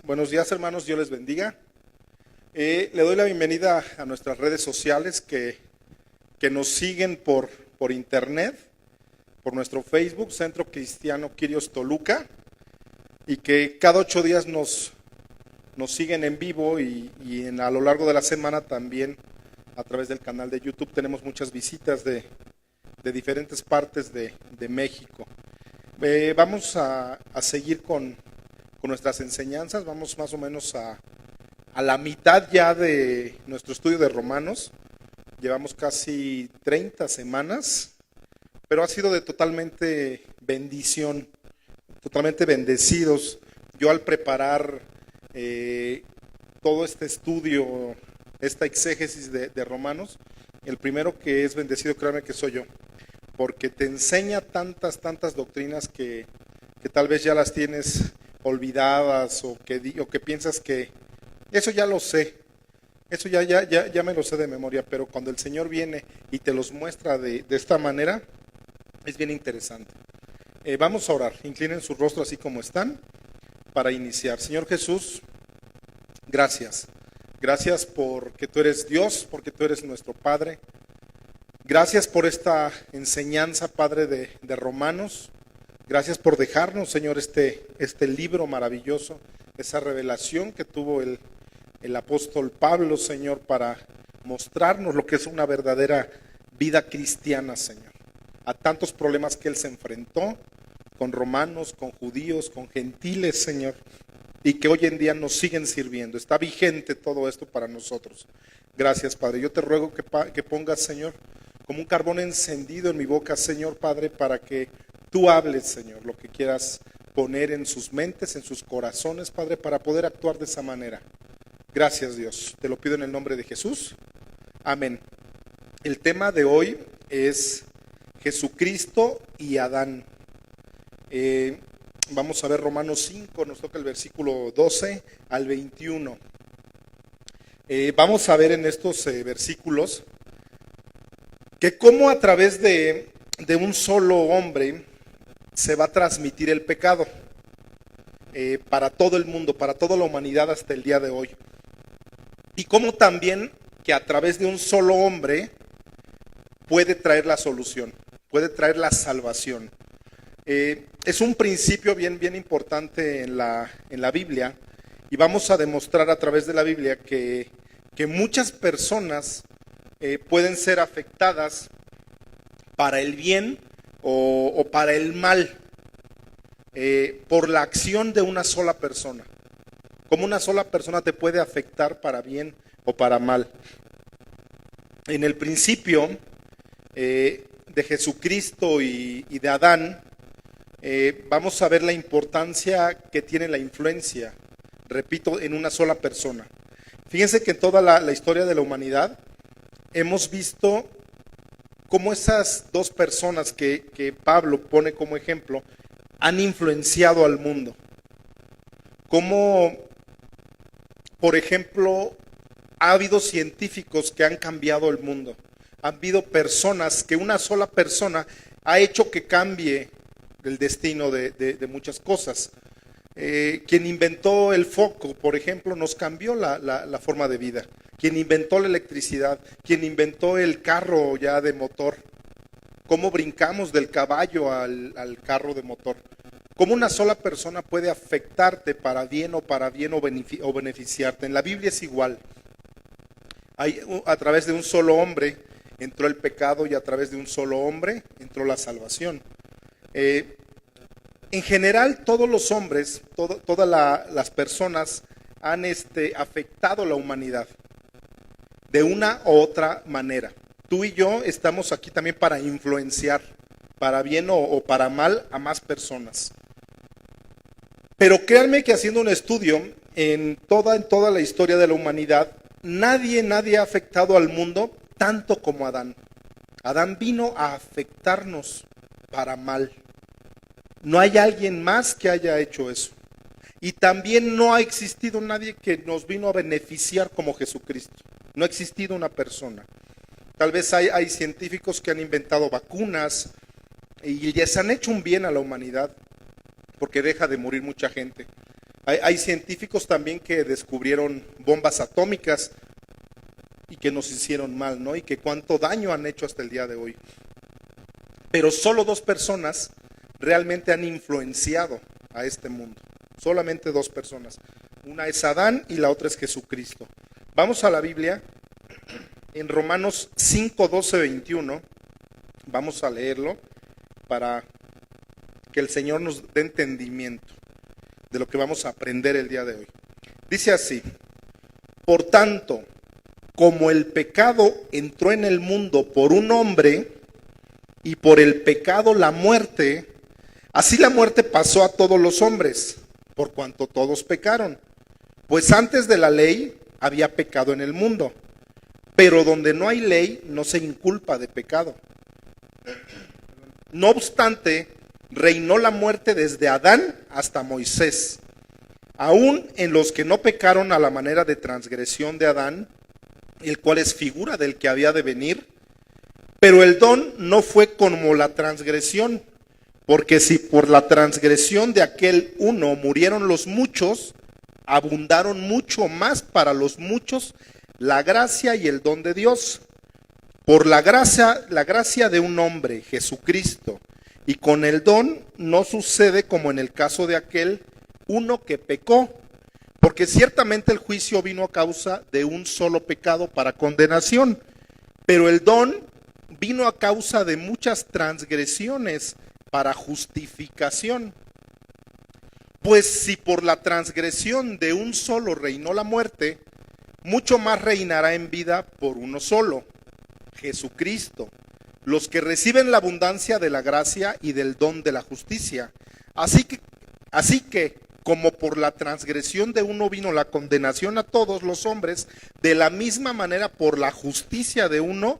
Buenos días, hermanos, Dios les bendiga. Le doy la bienvenida a nuestras redes sociales que nos siguen por internet, por nuestro Facebook, Centro Cristiano Quirios Toluca, y que cada 8 días nos siguen en vivo y a lo largo de la semana también a través del canal de YouTube. Tenemos muchas visitas de diferentes partes de México. Vamos a seguir con nuestras enseñanzas. Vamos más o menos a la mitad ya de nuestro estudio de Romanos. Llevamos casi 30 semanas, pero ha sido de totalmente bendición, totalmente bendecidos. Yo al preparar todo este estudio, esta exégesis de Romanos, el primero que es bendecido, créanme que soy yo, porque te enseña tantas doctrinas que tal vez ya las tienes olvidadas o que piensas que eso ya lo sé, eso ya me lo sé de memoria, pero cuando el Señor viene y te los muestra de esta manera, es bien interesante. Vamos a orar, inclinen su rostro así como están para iniciar. Señor Jesús, gracias porque tú eres Dios, porque tú eres nuestro Padre. Gracias por esta enseñanza, Padre, de Romanos. Gracias por dejarnos, Señor, este libro maravilloso, esa revelación que tuvo el apóstol Pablo, Señor, para mostrarnos lo que es una verdadera vida cristiana, Señor. A tantos problemas que él se enfrentó con romanos, con judíos, con gentiles, Señor, y que hoy en día nos siguen sirviendo. Está vigente todo esto para nosotros. Gracias, Padre. Yo te ruego que pongas, Señor, como un carbón encendido en mi boca, Señor Padre, para que tú hables, Señor, lo que quieras poner en sus mentes, en sus corazones, Padre, para poder actuar de esa manera. Gracias, Dios. Te lo pido en el nombre de Jesús. Amén. El tema de hoy es Jesucristo y Adán. Vamos a ver Romanos 5, nos toca el versículo 12 al 21. Vamos a ver en estos versículos que cómo a través de un solo hombre se va a transmitir el pecado para todo el mundo, para toda la humanidad hasta el día de hoy. Y cómo también que a través de un solo hombre puede traer la solución, puede traer la salvación. Es un principio bien importante en la Biblia, y vamos a demostrar a través de la Biblia que muchas personas pueden ser afectadas para el bien o para el mal por la acción de una sola persona. Como una sola persona te puede afectar para bien o para mal. En el principio de Jesucristo y de Adán, vamos a ver la importancia que tiene la influencia, repito, en una sola persona. Fíjense que en toda la historia de la humanidad hemos visto cómo esas dos personas que Pablo pone como ejemplo han influenciado al mundo. Como, por ejemplo, ha habido científicos que han cambiado el mundo. Ha habido personas que una sola persona ha hecho que cambie el destino de muchas cosas. Quien inventó el foco, por ejemplo, nos cambió la forma de vida. Quien inventó la electricidad, quien inventó el carro ya de motor. Cómo brincamos del caballo al carro de motor. Cómo una sola persona puede afectarte para bien o beneficiarte. En la Biblia es igual. A través de un solo hombre entró el pecado y a través de un solo hombre entró la salvación. En general, todos los hombres, todas las personas han afectado la humanidad de una u otra manera. Tú y yo estamos aquí también para influenciar, para bien o para mal, a más personas. Pero créanme que haciendo un estudio en toda la historia de la humanidad, nadie ha afectado al mundo tanto como Adán. Adán vino a afectarnos para mal. No hay alguien más que haya hecho eso. Y también no ha existido nadie que nos vino a beneficiar como Jesucristo. No ha existido una persona. Tal vez hay científicos que han inventado vacunas y les han hecho un bien a la humanidad porque deja de morir mucha gente. Hay científicos también que descubrieron bombas atómicas y que nos hicieron mal, ¿no? Y que cuánto daño han hecho hasta el día de hoy. Pero solo 2 personas realmente han influenciado a este mundo. Solamente 2 personas. Una es Adán y la otra es Jesucristo. Vamos a la Biblia, en Romanos 5, 12, 21. Vamos a leerlo para que el Señor nos dé entendimiento de lo que vamos a aprender el día de hoy. Dice así: por tanto, como el pecado entró en el mundo por un hombre, y por el pecado la muerte, así la muerte pasó a todos los hombres, por cuanto todos pecaron. Pues antes de la ley había pecado en el mundo, pero donde no hay ley no se inculpa de pecado. No obstante, reinó la muerte desde Adán hasta Moisés, aún en los que no pecaron a la manera de transgresión de Adán, el cual es figura del que había de venir. Pero el don no fue como la transgresión, porque si por la transgresión de aquel uno murieron los muchos, abundaron mucho más para los muchos la gracia y el don de Dios. Por la gracia de un hombre, Jesucristo, y con el don no sucede como en el caso de aquel uno que pecó, porque ciertamente el juicio vino a causa de un solo pecado para condenación, pero el don vino a causa de muchas transgresiones para justificación. Pues si por la transgresión de un solo reinó la muerte, mucho más reinará en vida por uno solo, Jesucristo, los que reciben la abundancia de la gracia y del don de la justicia. Así que, como por la transgresión de uno vino la condenación a todos los hombres, de la misma manera por la justicia de uno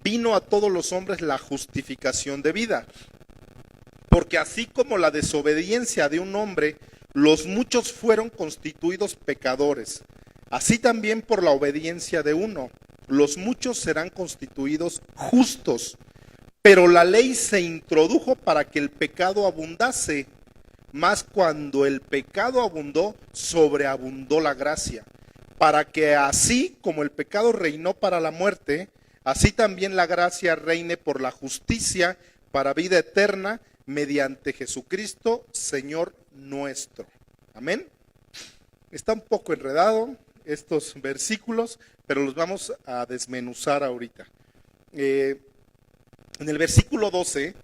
vino a todos los hombres la justificación de vida. Porque así como la desobediencia de un hombre, los muchos fueron constituidos pecadores, así también por la obediencia de uno, los muchos serán constituidos justos. Pero la ley se introdujo para que el pecado abundase, mas cuando el pecado abundó, sobreabundó la gracia, para que así como el pecado reinó para la muerte, así también la gracia reine por la justicia para vida eterna mediante Jesucristo, Señor nuestro. Amén. Está un poco enredado estos versículos, pero los vamos a desmenuzar ahorita. En el versículo 12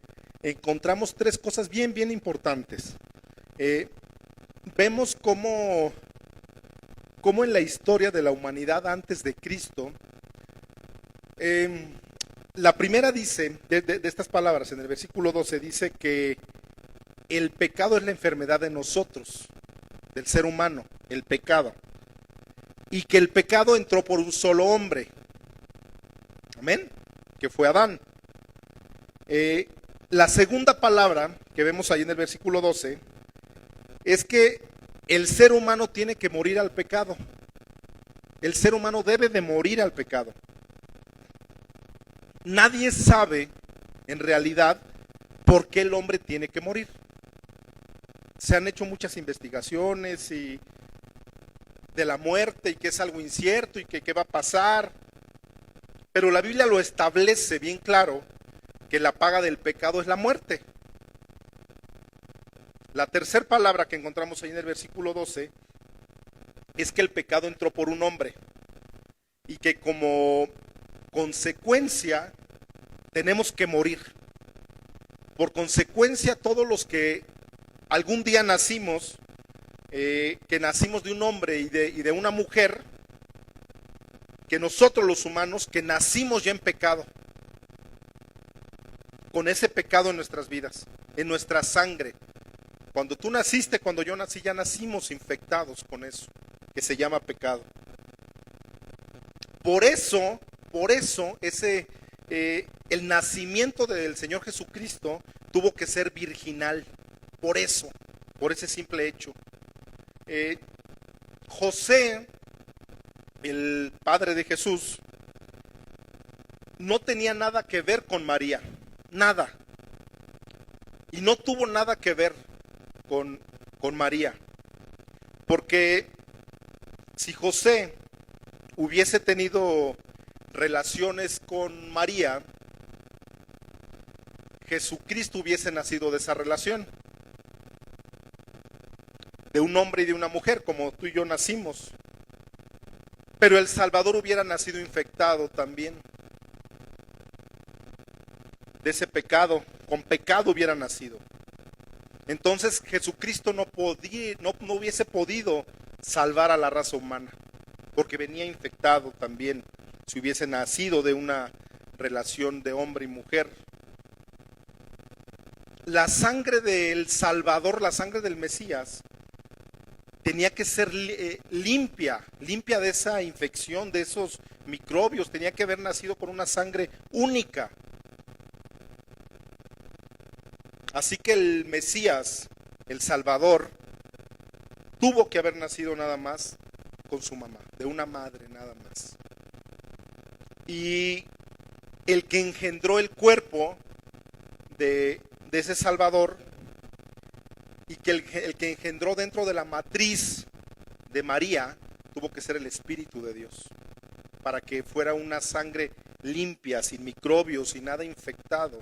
encontramos 3 cosas bien importantes. Vemos cómo en la historia de la humanidad antes de Cristo, la primera dice, de estas palabras, en el versículo 12, dice que el pecado es la enfermedad de nosotros, del ser humano, el pecado. Y que el pecado entró por un solo hombre. Amén. Que fue Adán. La segunda palabra que vemos ahí en el versículo 12 es que el ser humano tiene que morir al pecado. El ser humano debe de morir al pecado. Nadie sabe en realidad por qué el hombre tiene que morir. Se han hecho muchas investigaciones y de la muerte y que es algo incierto y que qué va a pasar. Pero la Biblia lo establece bien claro que la paga del pecado es la muerte. La tercera palabra que encontramos ahí en el versículo 12 es que el pecado entró por un hombre y que como consecuencia tenemos que morir. Por consecuencia, todos los que algún día nacimos, que nacimos de un hombre y de una mujer, que nosotros los humanos, que nacimos ya en pecado, con ese pecado en nuestras vidas, en nuestra sangre. Cuando tú naciste, cuando yo nací, ya nacimos infectados con eso, que se llama pecado. Por eso el nacimiento del Señor Jesucristo tuvo que ser virginal, por ese simple hecho. José, el padre de Jesús, no tenía nada que ver con María, nada. Y no tuvo nada que ver con María. Porque si José hubiese tenido relaciones con María, Jesucristo hubiese nacido de esa relación, de un hombre y de una mujer, como tú y yo nacimos. Pero el Salvador hubiera nacido infectado también de ese pecado, con pecado hubiera nacido. Entonces Jesucristo no hubiese podido salvar a la raza humana, porque venía infectado también si hubiese nacido de una relación de hombre y mujer. La sangre del Salvador, la sangre del Mesías, tenía que ser limpia de esa infección, de esos microbios, tenía que haber nacido con una sangre única. Así que el Mesías, el Salvador, tuvo que haber nacido nada más con su mamá, de una madre nada más. Y el que engendró el cuerpo de ese Salvador, y que el que engendró dentro de la matriz de María, tuvo que ser el Espíritu de Dios, para que fuera una sangre limpia, sin microbios, sin nada infectado,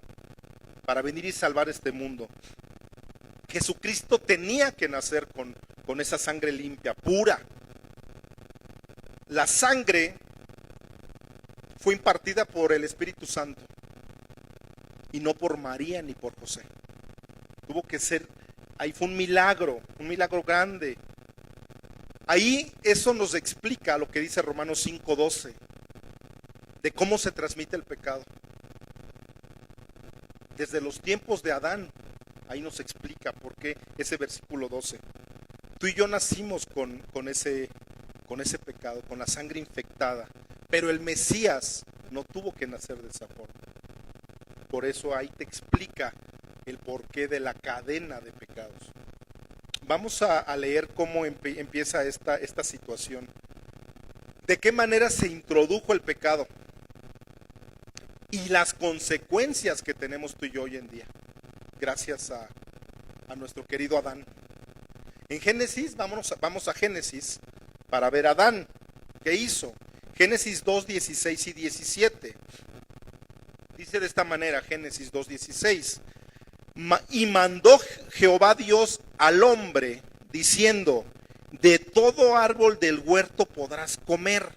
para venir y salvar este mundo. Jesucristo tenía que nacer con esa sangre limpia, pura. La sangre fue impartida por el Espíritu Santo y no por María ni por José. Tuvo que ser, ahí fue un milagro grande. Ahí eso nos explica lo que dice Romanos 5:12, de cómo se transmite el pecado. Desde los tiempos de Adán, ahí nos explica por qué ese versículo 12. Tú y yo nacimos con ese pecado, con la sangre infectada, pero el Mesías no tuvo que nacer de esa forma. Por eso ahí te explica el porqué de la cadena de pecados. Vamos a leer cómo empieza esta situación. ¿De qué manera se introdujo el pecado? Y las consecuencias que tenemos tú y yo hoy en día, gracias a nuestro querido Adán. En Génesis, vamos a Génesis para ver a Adán. ¿Qué hizo? Génesis 2:16 y 17. Dice de esta manera, Génesis 2:16. Y mandó Jehová Dios al hombre, diciendo: de todo árbol del huerto podrás comer,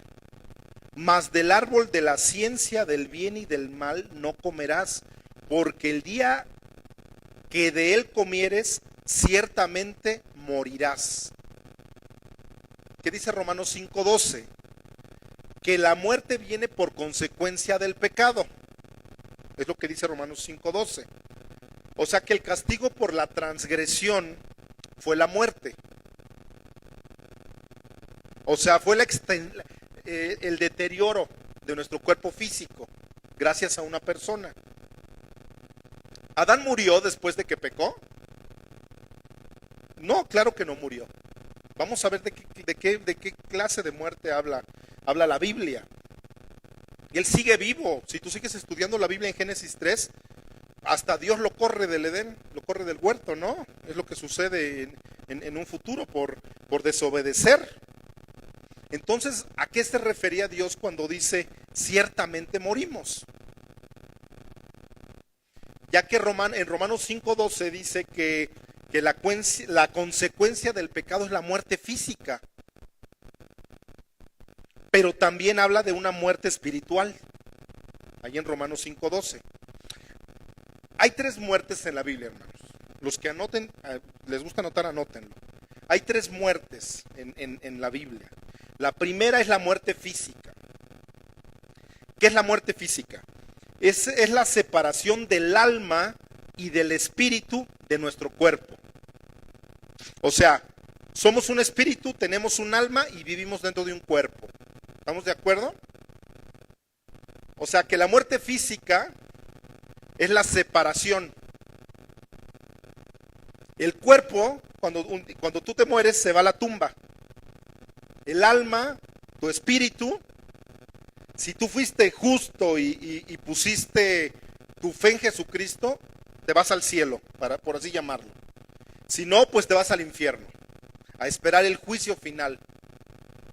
mas del árbol de la ciencia del bien y del mal no comerás, porque el día que de él comieres, ciertamente morirás. ¿Qué dice Romanos 5:12? Que la muerte viene por consecuencia del pecado. Es lo que dice Romanos 5:12. O sea que el castigo por la transgresión fue la muerte. O sea, fue el deterioro de nuestro cuerpo físico gracias a una persona. ¿Adán murió después de que pecó? No, claro que no murió. Vamos a ver de qué clase de muerte habla la Biblia. Él sigue vivo. Si tú sigues estudiando la Biblia en Génesis 3, hasta Dios lo corre del Edén, lo corre del huerto, ¿no? Es lo que sucede en un futuro por desobedecer. Entonces, ¿a qué se refería Dios cuando dice ciertamente morimos? Ya que en Romanos 5:12 dice que la consecuencia del pecado es la muerte física, pero también habla de una muerte espiritual, ahí en Romanos 5:12. Hay 3 muertes en la Biblia, hermanos. Los que anoten, les gusta anotar, anótenlo. Hay 3 muertes en la Biblia. La primera es la muerte física. ¿Qué es la muerte física? Es la separación del alma y del espíritu de nuestro cuerpo. O sea, somos un espíritu, tenemos un alma y vivimos dentro de un cuerpo. ¿Estamos de acuerdo? O sea que la muerte física es la separación. El cuerpo, cuando tú te mueres, se va a la tumba. El alma, tu espíritu, si tú fuiste justo y pusiste tu fe en Jesucristo, te vas al cielo, por así llamarlo. Si no, pues te vas al infierno. a esperar el juicio final,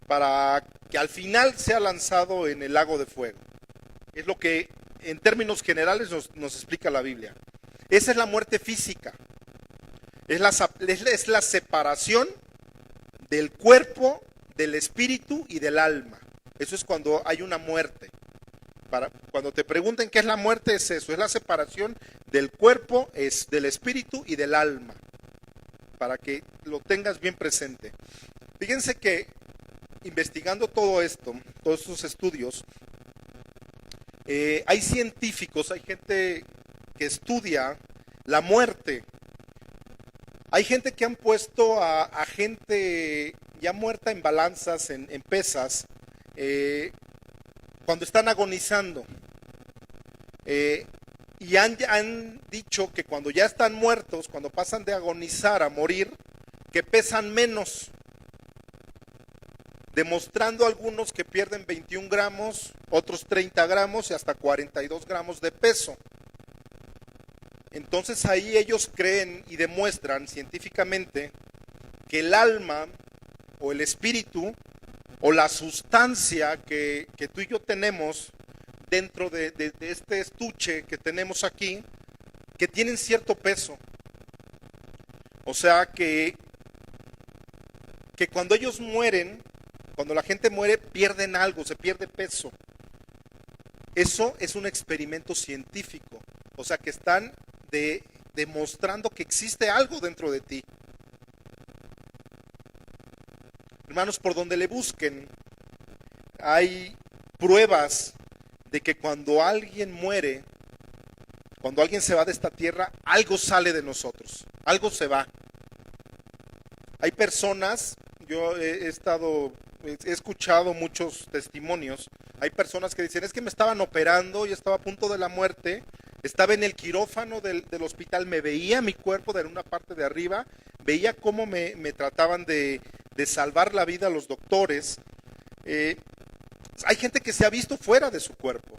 para que al final sea lanzado en el lago de fuego. Es lo que en términos generales nos explica la Biblia. Esa es la muerte física. Es la separación del cuerpo, del espíritu y del alma. Eso es cuando hay una muerte. Cuando te pregunten qué es la muerte, es eso, es la separación del cuerpo, del espíritu y del alma, para que lo tengas bien presente. Fíjense que investigando todo esto, todos estos estudios, hay científicos, hay gente que estudia la muerte. Hay gente que han puesto a gente ya muerta en balanzas, en pesas, cuando están agonizando. Y han dicho que cuando ya están muertos, cuando pasan de agonizar a morir, que pesan menos, demostrando algunos que pierden 21 gramos, otros 30 gramos y hasta 42 gramos de peso. Entonces ahí ellos creen y demuestran científicamente que el alma o el espíritu o la sustancia que tú y yo tenemos dentro de este estuche que tenemos aquí, que tienen cierto peso. O sea que cuando ellos mueren, cuando la gente muere, pierden algo, se pierde peso. Eso es un experimento científico. O sea que están demostrando que existe algo dentro de ti. Hermanos, por donde le busquen, hay pruebas de que cuando alguien muere, cuando alguien se va de esta tierra, algo sale de nosotros, algo se va. Hay personas, yo he escuchado muchos testimonios, hay personas que dicen, es que me estaban operando, yo estaba a punto de la muerte, estaba en el quirófano del hospital, me veía mi cuerpo de una parte de arriba, veía cómo me trataban de salvar la vida los doctores. Hay gente que se ha visto fuera de su cuerpo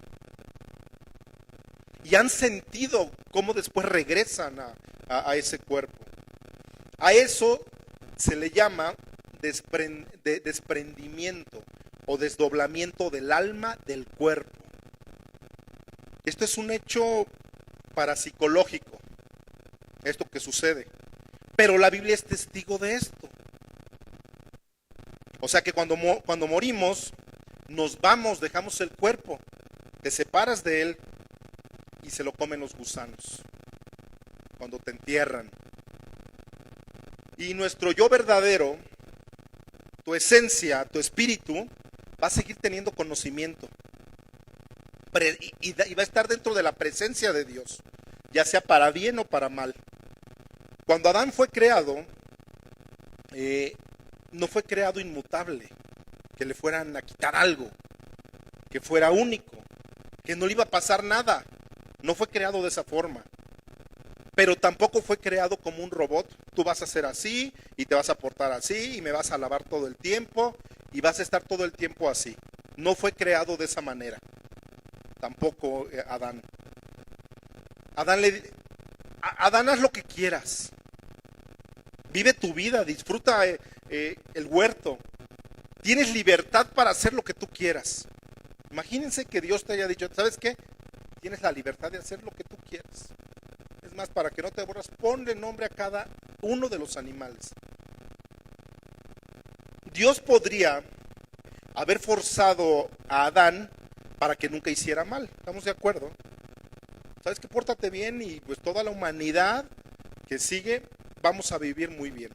y han sentido cómo después regresan a ese cuerpo. A eso se le llama desprendimiento o desdoblamiento del alma del cuerpo. Esto es un hecho parapsicológico, esto que sucede. Pero la Biblia es testigo de esto. O sea que cuando morimos, nos vamos, dejamos el cuerpo, te separas de él y se lo comen los gusanos cuando te entierran. Y nuestro yo verdadero, tu esencia, tu espíritu, va a seguir teniendo conocimiento y va a estar dentro de la presencia de Dios, ya sea para bien o para mal. Cuando Adán fue creado, no fue creado inmutable, que le fueran a quitar algo, que fuera único, que no le iba a pasar nada. No fue creado de esa forma. Pero tampoco fue creado como un robot. Tú vas a ser así y te vas a portar así y me vas a lavar todo el tiempo y vas a estar todo el tiempo así. No fue creado de esa manera. Tampoco Adán. Adán, haz lo que quieras. Vive tu vida, disfruta el huerto. Tienes libertad para hacer lo que tú quieras. Imagínense que Dios te haya dicho, ¿sabes qué? Tienes la libertad de hacer lo que tú quieras. Es más, para que no te aburras, ponle nombre a cada uno de los animales. Dios podría haber forzado a Adán para que nunca hiciera mal. ¿Estamos de acuerdo? ¿Sabes qué? Pórtate bien y pues toda la humanidad que sigue, vamos a vivir muy bien.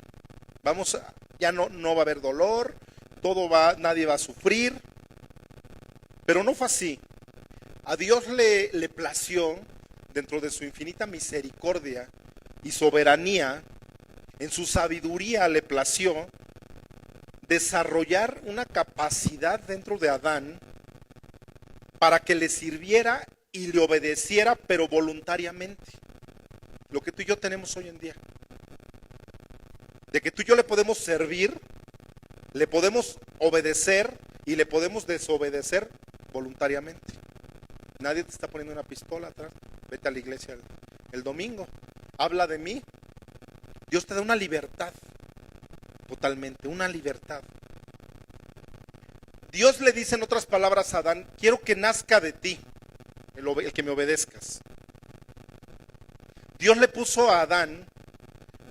Ya no va a haber dolor, nadie va a sufrir. Pero no fue así. A Dios le plació, dentro de su infinita misericordia y soberanía, en su sabiduría le plació desarrollar una capacidad dentro de Adán para que le sirviera y le obedeciera, pero voluntariamente. Lo que tú y yo tenemos hoy en día. De que tú y yo le podemos servir, le podemos obedecer y le podemos desobedecer voluntariamente. Nadie te está poniendo una pistola atrás. Vete a la iglesia el domingo. Habla de mí. Dios te da una libertad totalmente, una libertad. Dios le dice en otras palabras a Adán, quiero que nazca de ti, el que me obedezcas. Dios le puso a Adán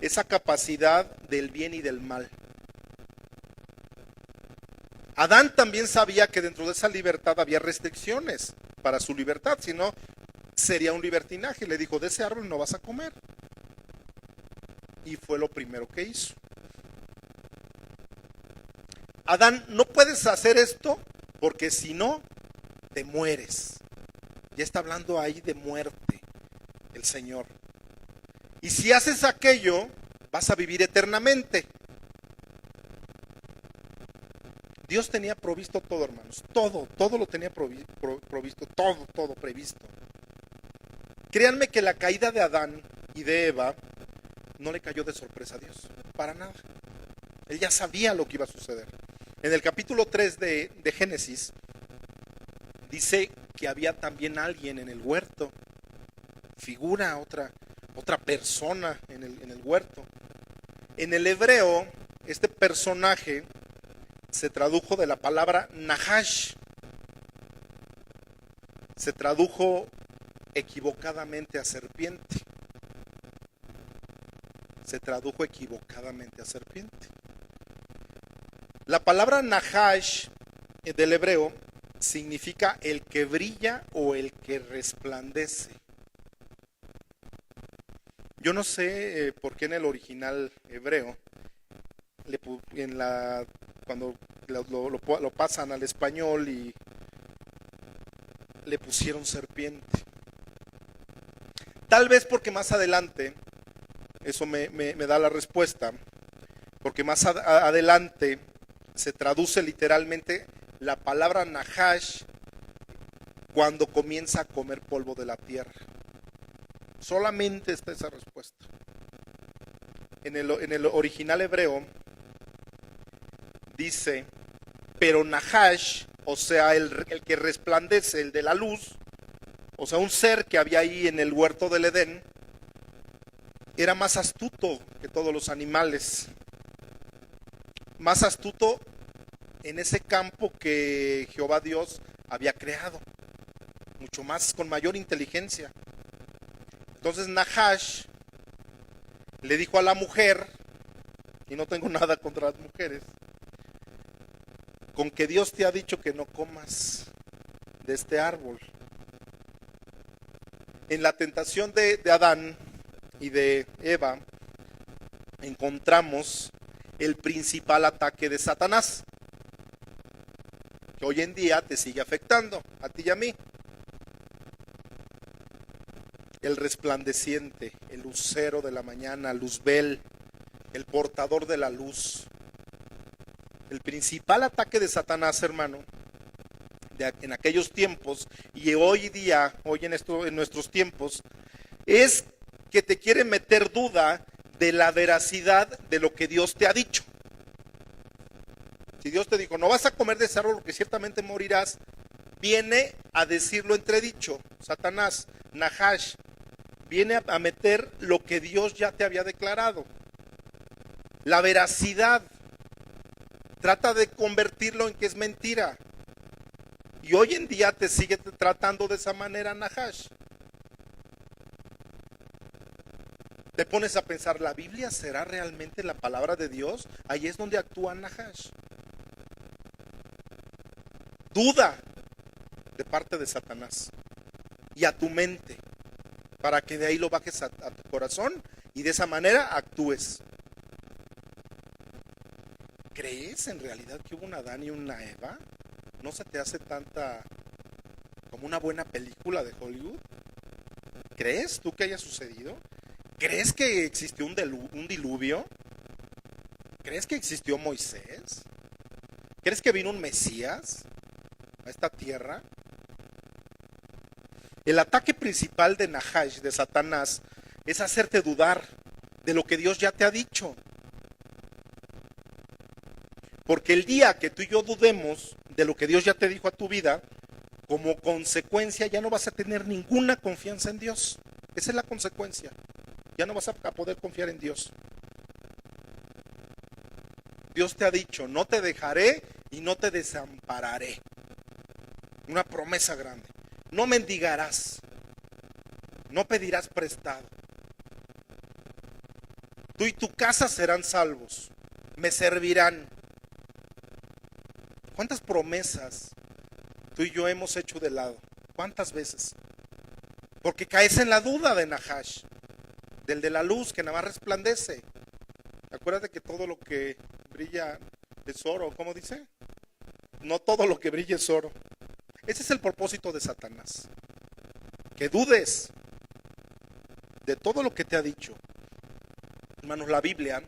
esa capacidad del bien y del mal. Adán también sabía que dentro de esa libertad había restricciones para su libertad, si no sería un libertinaje. Le dijo, de ese árbol no vas a comer. Y fue lo primero que hizo. Adán, no puedes hacer esto porque si no, te mueres. Ya está hablando ahí de muerte el Señor. Y si haces aquello, vas a vivir eternamente. Dios tenía provisto todo, hermanos. Todo lo tenía provisto, todo previsto. Créanme que la caída de Adán y de Eva no le cayó de sorpresa a Dios, para nada. Él ya sabía lo que iba a suceder. En el capítulo 3 de Génesis, dice que había también alguien en el huerto, figura otra persona en el huerto. En el hebreo, este personaje se tradujo de la palabra Nahash. Se tradujo equivocadamente a serpiente. Se tradujo equivocadamente a serpiente. La palabra Nahash del hebreo significa el que brilla o el que resplandece. Yo no sé por qué en el original hebreo, cuando lo pasan al español y le pusieron serpiente. Tal vez porque más adelante, eso me da la respuesta, porque más adelante se traduce literalmente la palabra Nahash cuando comienza a comer polvo de la tierra. Solamente está esa respuesta. En el original hebreo dice, pero Nahash, o sea, el que resplandece, el de la luz, o sea, un ser que había ahí en el huerto del Edén, era más astuto que todos los animales, más astuto en ese campo que Jehová Dios había creado, mucho más, con mayor inteligencia. Entonces Nahash le dijo a la mujer, y no tengo nada contra las mujeres, con que Dios te ha dicho que no comas de este árbol. En la tentación de Adán y de Eva encontramos el principal ataque de Satanás, que hoy en día te sigue afectando, a ti y a mí. El resplandeciente, el lucero de la mañana, Luzbel, el portador de la luz. El principal ataque de Satanás, hermano, en aquellos tiempos y hoy día, en nuestros tiempos, es que te quiere meter duda de la veracidad de lo que Dios te ha dicho. Si Dios te dijo, no vas a comer de ese árbol porque ciertamente morirás, viene a decirlo entredicho. Satanás, Nahash, viene a meter lo que Dios ya te había declarado. La veracidad. Trata de convertirlo en que es mentira. Y hoy en día te sigue tratando de esa manera Nahash. Te pones a pensar, ¿la Biblia será realmente la palabra de Dios? Ahí es donde actúa Nahash. Duda de parte de Satanás y a tu mente, para que de ahí lo bajes a tu corazón y de esa manera actúes. ¿Crees en realidad que hubo un Adán y una Eva? ¿No se te hace como una buena película de Hollywood? ¿Crees tú que haya sucedido? ¿Crees que existió un diluvio? ¿Crees que existió Moisés? ¿Crees que vino un Mesías a esta tierra? El ataque principal de Nahash, de Satanás, es hacerte dudar de lo que Dios ya te ha dicho. Porque el día que tú y yo dudemos de lo que Dios ya te dijo a tu vida, como consecuencia ya no vas a tener ninguna confianza en Dios. Esa es la consecuencia. Ya no vas a poder confiar en Dios. Dios te ha dicho, no te dejaré y no te desampararé. Una promesa grande. No mendigarás, no pedirás prestado. Tú y tu casa serán salvos, me servirán. ¿Cuántas promesas tú y yo hemos hecho de lado? ¿Cuántas veces? Porque caes en la duda de Nahash, del de la luz que nada más resplandece. Acuérdate que todo lo que brilla es oro, ¿cómo dice? No todo lo que brilla es oro. Ese es el propósito de Satanás. Que dudes de todo lo que te ha dicho. Hermanos, la Biblia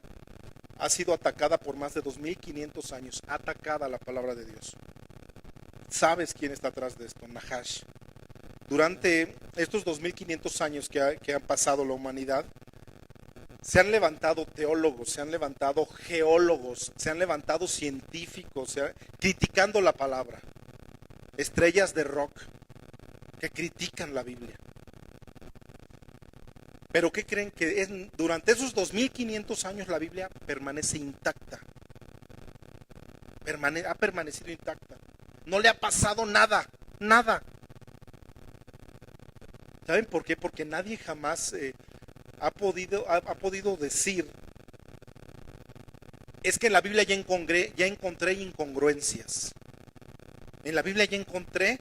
ha sido atacada por más de 2500 años. Atacada la palabra de Dios. ¿Sabes quién está atrás de esto? Nahash. Durante estos 2500 años que han pasado la humanidad, se han levantado teólogos, se han levantado geólogos, se han levantado científicos, criticando la palabra. Estrellas de rock que critican la Biblia. Pero ¿qué creen? Que durante esos 2500 años la Biblia permanece intacta. Ha permanecido intacta. No le ha pasado nada, nada. ¿Saben por qué? Porque nadie jamás ha podido decir, es que en la Biblia ya encontré incongruencias. En la Biblia ya encontré,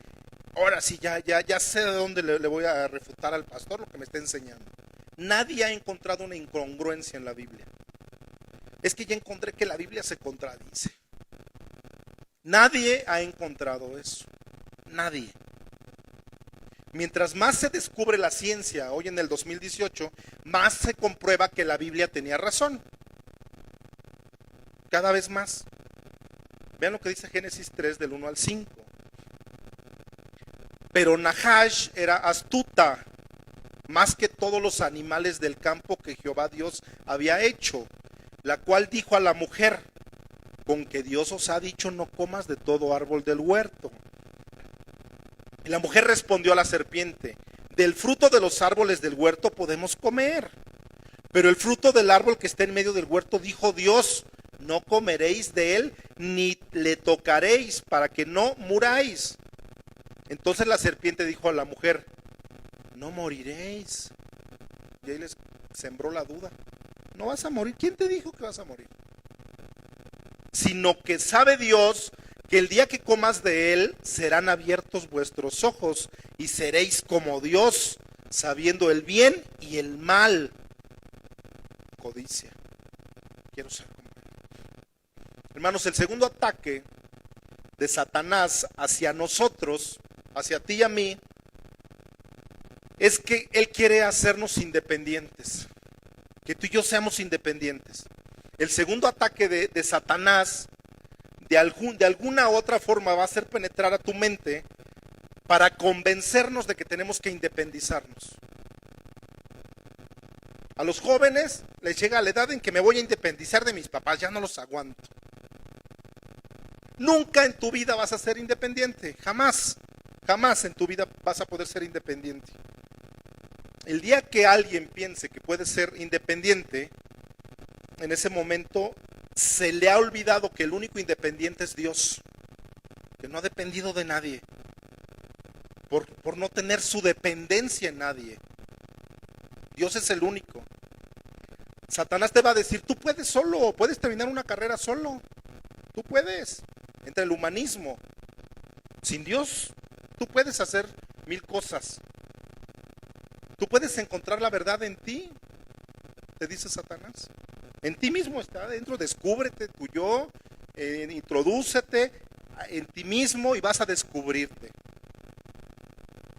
ahora sí, ya sé de dónde le voy a refutar al pastor lo que me está enseñando. Nadie ha encontrado una incongruencia en la Biblia. Es que ya encontré que la Biblia se contradice. Nadie ha encontrado eso. Nadie. Mientras más se descubre la ciencia hoy en el 2018, más se comprueba que la Biblia tenía razón. Cada vez más. Vean lo que dice Génesis 3 del 1 al 5. Pero Nahash era astuta, más que todos los animales del campo que Jehová Dios había hecho, la cual dijo a la mujer, con que Dios os ha dicho no comas de todo árbol del huerto. Y la mujer respondió a la serpiente, del fruto de los árboles del huerto podemos comer, pero el fruto del árbol que está en medio del huerto dijo Dios, no comeréis de él, ni le tocaréis, para que no muráis. Entonces la serpiente dijo a la mujer, no moriréis. Y ahí les sembró la duda. No vas a morir. ¿Quién te dijo que vas a morir? Sino que sabe Dios que el día que comas de él serán abiertos vuestros ojos y seréis como Dios, sabiendo el bien y el mal. Codicia. Quiero ser como él. Hermanos, el segundo ataque de Satanás hacia nosotros, hacia ti y a mí, es que él quiere hacernos independientes, que tú y yo seamos independientes. El segundo ataque de Satanás, de alguna otra forma, va a ser penetrar a tu mente para convencernos de que tenemos que independizarnos. A los jóvenes les llega la edad en que me voy a independizar de mis papás, ya no los aguanto. Nunca en tu vida vas a ser independiente, jamás, jamás en tu vida vas a poder ser independiente. El día que alguien piense que puede ser independiente, en ese momento se le ha olvidado que el único independiente es Dios, que no ha dependido de nadie, por no tener su dependencia en nadie. Dios es el único. Satanás te va a decir, tú puedes solo, puedes terminar una carrera solo, tú puedes, entre el humanismo, sin Dios, tú puedes hacer 1000 cosas. Tú puedes encontrar la verdad en ti, te dice Satanás. En ti mismo está adentro, descúbrete tu yo, introdúcete en ti mismo y vas a descubrirte.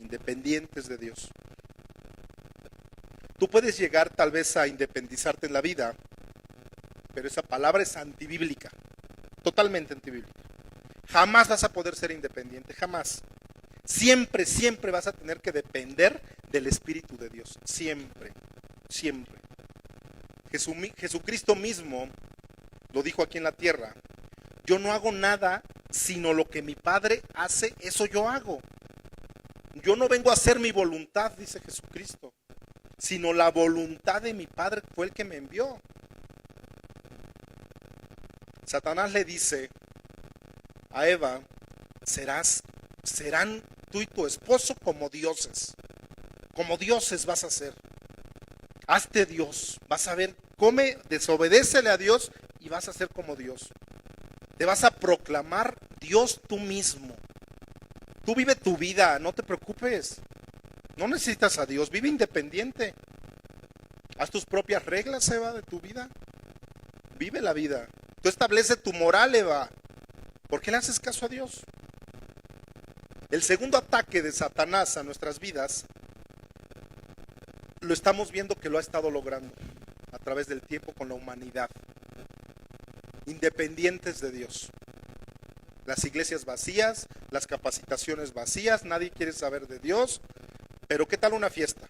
Independientes de Dios. Tú puedes llegar tal vez a independizarte en la vida, pero esa palabra es antibíblica, totalmente antibíblica. Jamás vas a poder ser independiente, jamás. Siempre, siempre vas a tener que depender del Espíritu de Dios. Siempre, siempre. Jesucristo mismo lo dijo aquí en la tierra. Yo no hago nada sino lo que mi Padre hace, eso yo hago. Yo no vengo a hacer mi voluntad, dice Jesucristo, sino la voluntad de mi Padre fue el que me envió. Satanás le dice a Eva, serán tú y tu esposo como dioses vas a ser. Hazte Dios, vas a ver, desobedécele a Dios y vas a ser como Dios. Te vas a proclamar Dios tú mismo. Tú vive tu vida, no te preocupes. No necesitas a Dios, vive independiente. Haz tus propias reglas, Eva, de tu vida. Vive la vida. Tú establece tu moral, Eva. ¿Por qué le haces caso a Dios? El segundo ataque de Satanás a nuestras vidas lo estamos viendo que lo ha estado logrando a través del tiempo con la humanidad. Independientes de Dios. Las iglesias vacías, las capacitaciones vacías, nadie quiere saber de Dios. Pero ¿qué tal una fiesta?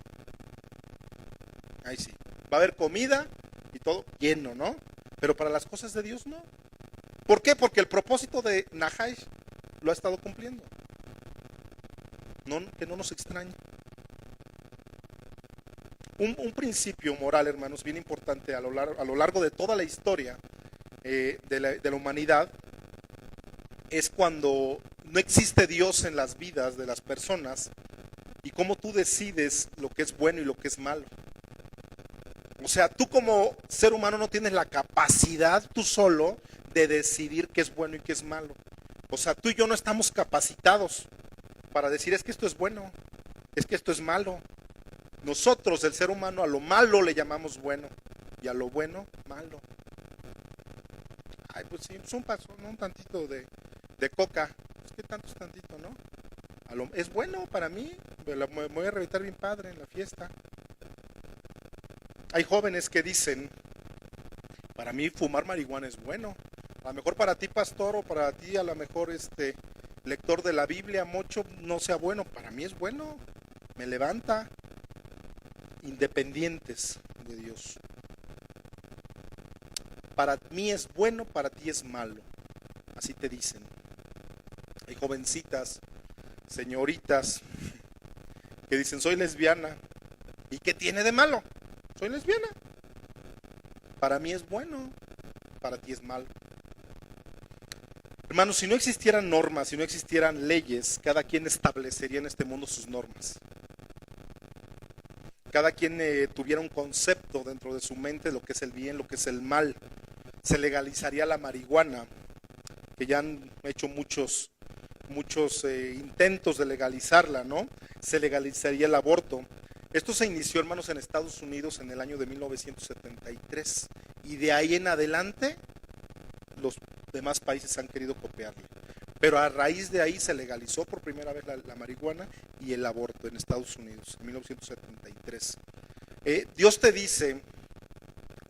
Ahí sí. Va a haber comida y todo lleno, ¿no? Pero para las cosas de Dios no. ¿Por qué? Porque el propósito de Nahash lo ha estado cumpliendo. Que no nos extrañe. Un principio moral, hermanos, bien importante a lo largo de toda la historia de la humanidad es cuando no existe Dios en las vidas de las personas y cómo tú decides lo que es bueno y lo que es malo. O sea, tú como ser humano no tienes la capacidad tú solo de decidir qué es bueno y qué es malo. O sea, tú y yo no estamos capacitados para decir es que esto es bueno, es que esto es malo. Nosotros, el ser humano, a lo malo le llamamos bueno y a lo bueno, malo. Ay, pues sí, pues un paso, ¿no? Un tantito de coca. Es que tanto es tantito, ¿no? Es bueno para mí, me voy a reventar bien padre en la fiesta. Hay jóvenes que dicen, para mí fumar marihuana es bueno. A lo mejor para ti, pastor, o para ti, a lo mejor lector de la Biblia, mucho no sea bueno. Para mí es bueno, me levanta. Independientes de Dios. Para mí es bueno, para ti es malo. Así te dicen. Hay jovencitas, señoritas, que dicen soy lesbiana. ¿Y qué tiene de malo? Soy lesbiana. Para mí es bueno, para ti es malo. Hermanos, si no existieran normas, si no existieran leyes, cada quien establecería en este mundo sus normas. Cada quien tuviera un concepto dentro de su mente de lo que es el bien, lo que es el mal. Se legalizaría la marihuana, que ya han hecho muchos intentos de legalizarla, ¿no? Se legalizaría el aborto. Esto se inició, hermanos, en Estados Unidos en el año de 1973 y de ahí en adelante los demás países han querido copiarlo. Pero a raíz de ahí se legalizó por primera vez la marihuana y el aborto en Estados Unidos en 1973. Dios te dice,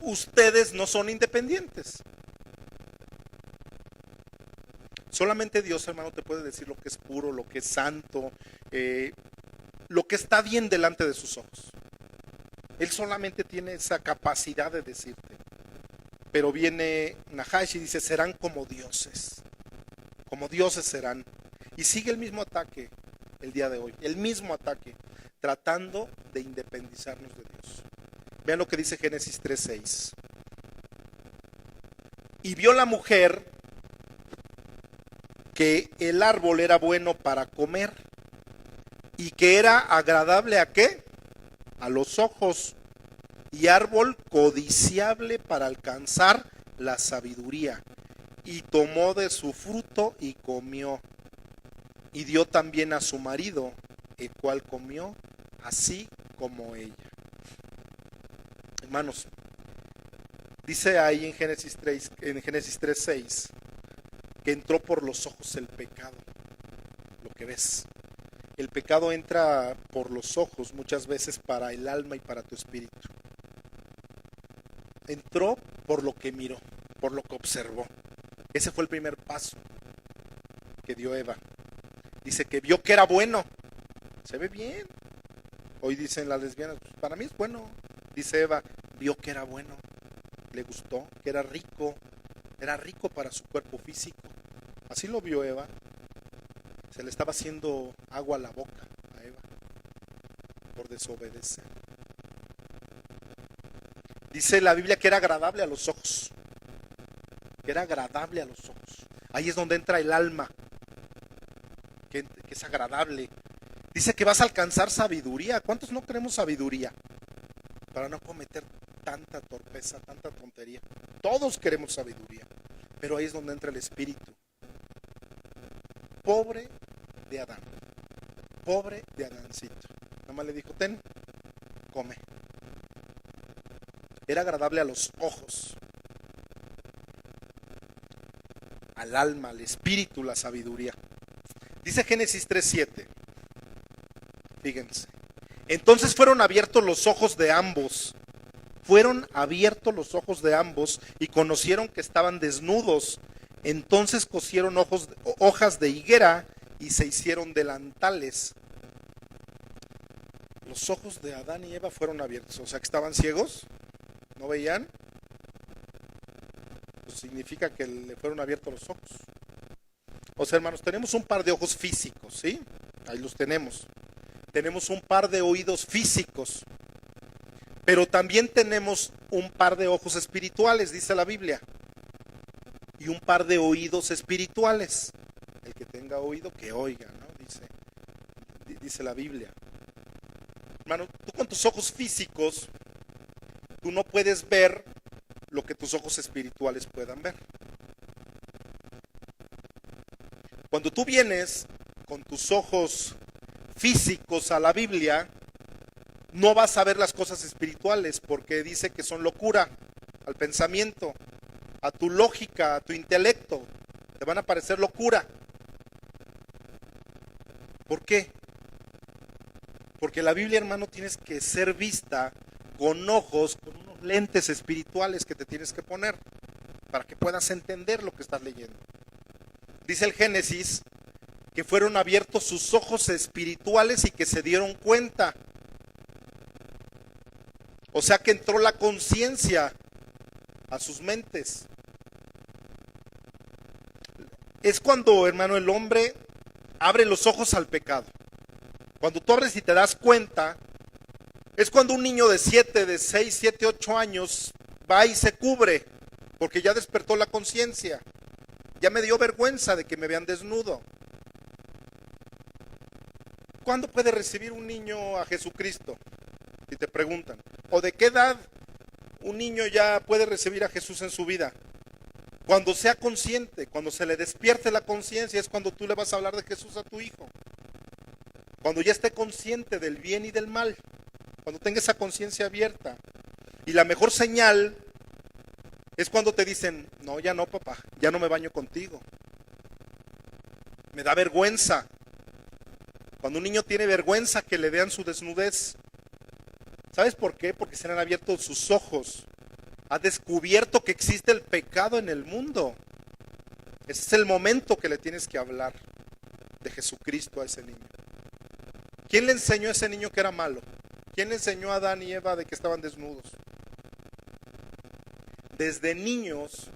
ustedes no son independientes. Solamente Dios, hermano, te puede decir lo que es puro, lo que es santo, lo que está bien delante de sus ojos. Él solamente tiene esa capacidad de decirte. Pero viene Nahash y dice, serán como dioses serán. Y sigue el mismo ataque el día de hoy, el mismo ataque, tratando de independizarnos de Dios. Vean lo que dice Génesis 3:6. Y vio la mujer que el árbol era bueno para comer y que era agradable ¿a qué? A los ojos, y árbol codiciable para alcanzar la sabiduría. Y tomó de su fruto y comió. Y dio también a su marido, el cual comió, así como ella. Hermanos, dice ahí en Génesis 3:6, que entró por los ojos el pecado. Lo que ves. El pecado entra por los ojos muchas veces para el alma y para tu espíritu. Entró por lo que miró, por lo que observó. Ese fue el primer paso que dio Eva. Dice que vio que era bueno. Se ve bien. Hoy dicen las lesbianas, pues para mí es bueno. Dice Eva, vio que era bueno. Le gustó, que era rico. Era rico para su cuerpo físico. Así lo vio Eva. Se le estaba haciendo agua a la boca a Eva por desobedecer. Dice la Biblia que era agradable a los ojos. que era agradable a los ojos. Ahí es donde entra el alma, que es agradable. Dice que vas a alcanzar sabiduría. ¿Cuántos no queremos sabiduría? Para no cometer tanta torpeza, tanta tontería. Todos queremos sabiduría, pero ahí es donde entra el espíritu. Pobre de Adán, pobre de Adancito. Nada más le dijo, ten, come. Era agradable a los ojos, al alma, al espíritu, la sabiduría. Dice Génesis 3:7. Fíjense. Entonces fueron abiertos los ojos de ambos. Fueron abiertos los ojos de ambos y conocieron que estaban desnudos. Entonces cosieron hojas de higuera y se hicieron delantales. Los ojos de Adán y Eva fueron abiertos. O sea que estaban ciegos, no veían. Pues significa que le fueron abiertos los ojos. O sea, hermanos, tenemos un par de ojos físicos, ¿sí? Ahí los tenemos. Tenemos un par de oídos físicos, pero también tenemos un par de ojos espirituales, dice la Biblia, y un par de oídos espirituales. El que tenga oído, que oiga, ¿no? Dice la Biblia. Hermano, tú con tus ojos físicos, tú no puedes ver lo que tus ojos espirituales puedan ver. Cuando tú vienes con tus ojos físicos a la Biblia, no vas a ver las cosas espirituales, porque dice que son locura al pensamiento, a tu lógica, a tu intelecto, te van a parecer locura. ¿Por qué? Porque la Biblia, hermano, tienes que ser vista con ojos, con unos lentes espirituales que te tienes que poner para que puedas entender lo que estás leyendo. Dice el Génesis que fueron abiertos sus ojos espirituales y que se dieron cuenta. O sea que entró la conciencia a sus mentes. Es cuando, hermano, el hombre abre los ojos al pecado. Cuando tú abres y te das cuenta, es cuando un niño de 7, de 6, 7, 8 años va y se cubre, porque ya despertó la conciencia. Ya me dio vergüenza de que me vean desnudo. ¿Cuándo puede recibir un niño a Jesucristo? Si te preguntan. ¿O de qué edad un niño ya puede recibir a Jesús en su vida? Cuando sea consciente, cuando se le despierte la conciencia, es cuando tú le vas a hablar de Jesús a tu hijo. Cuando ya esté consciente del bien y del mal. Cuando tenga esa conciencia abierta. Y la mejor señal es cuando te dicen, no, ya no, papá, ya no me baño contigo. Me da vergüenza. Cuando un niño tiene vergüenza que le vean su desnudez. ¿Sabes por qué? Porque se le han abierto sus ojos. Ha descubierto que existe el pecado en el mundo. Ese es el momento que le tienes que hablar de Jesucristo a ese niño. ¿Quién le enseñó a ese niño que era malo? ¿Quién le enseñó a Adán y Eva de que estaban desnudos? Desde niños,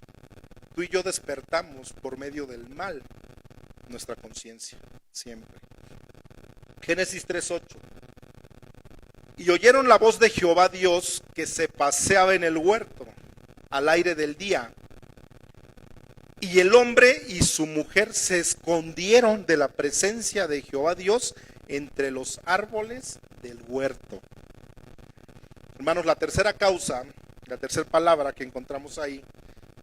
tú y yo despertamos por medio del mal nuestra conciencia, siempre. Génesis 3:8. Y oyeron la voz de Jehová Dios que se paseaba en el huerto al aire del día. Y el hombre y su mujer se escondieron de la presencia de Jehová Dios entre los árboles del huerto. Hermanos, la tercera causa, la tercera palabra que encontramos ahí,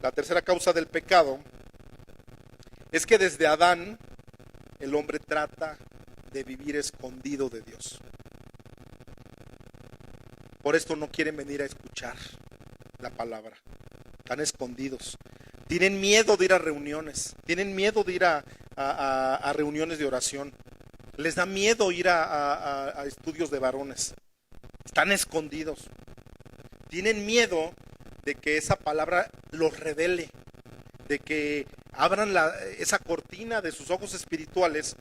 la tercera causa del pecado, es que desde Adán el hombre trata de vivir escondido de Dios. Por esto no quieren venir a escuchar la palabra. Están escondidos. Tienen miedo de ir a reuniones. Tienen miedo de ir a reuniones de oración. Les da miedo ir a estudios de varones. Están escondidos. Tienen miedo de que esa palabra los revele. De que abran esa cortina de sus ojos espirituales